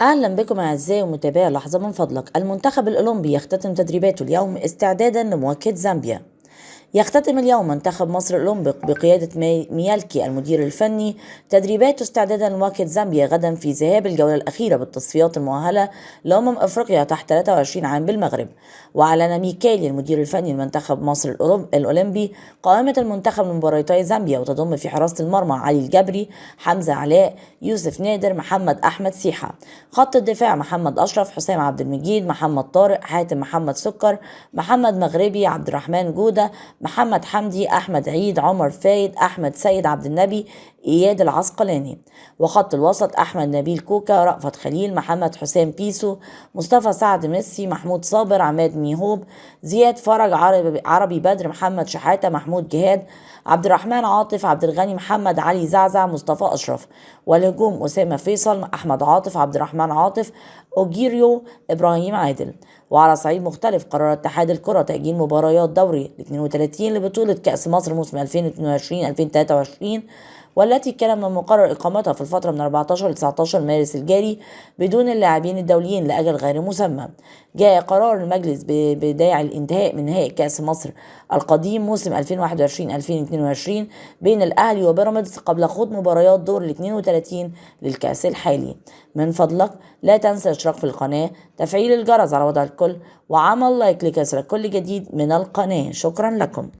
أهلا بكم أعزائي ومتابعي لحظة من فضلك. المنتخب الأولمبي يختتم تدريباته اليوم استعدادا لمواجهة زامبيا. يختتم اليوم منتخب مصر الأولمبي بقيادة ميالكي المدير الفني تدريباته استعدادا لمواجهة زامبيا غدا في ذهاب الجولة الأخيرة بالتصفيات المؤهلة لأمم أفريقيا تحت 23 عام بالمغرب. وأعلن ميكالي المدير الفني لمنتخب مصر الأولمبي قائمة المنتخب لمباراتي زامبيا، وتضم في حراسة المرمى علي الجبري، حمزة علاء، يوسف نادر، محمد أحمد سيحة. خط الدفاع محمد أشرف، حسام عبد المجيد، محمد طارق، حاتم محمد سكر، محمد مغربي، عبد الرحمن جودة، محمد حمدي، أحمد عيد، عمر فايد، أحمد سيد عبد النبي، إياد العسقلاني. وخط الوسط أحمد نبيل كوكا، رأفت خليل، محمد حسام بيسو، مصطفى سعد ميسي، محمود صابر، عماد ميهوب، زياد فرج، عربي بدر، محمد شحاتة، محمود جهاد، عبد الرحمن عاطف، عبد الغني محمد، علي زعزع، مصطفى أشرف. والهجوم أسامة فيصل، أحمد عاطف، عبد الرحمن عاطف، أوجيريو، إبراهيم عادل. وعلى صعيد مختلف، قرر اتحاد الكرة تأجيل مباريات دوري 32 لبطولة كأس مصر موسم 2022-2023، والتي كان من المقرر إقامتها في الفترة من 14 ل 19 مارس الجاري بدون اللاعبين الدوليين لأجل غير مسمى. جاء قرار المجلس بداعي الانتهاء من نهائي كأس مصر القديم موسم 2021-2022 بين الأهلي وبيراميدز قبل خوض مباريات دور ال 32 للكأس الحالي. من فضلك لا تنسى الاشتراك في القناة، تفعيل الجرس على وضع الكل، وعمل لايك لكسر كل جديد من القناة. شكرا لكم.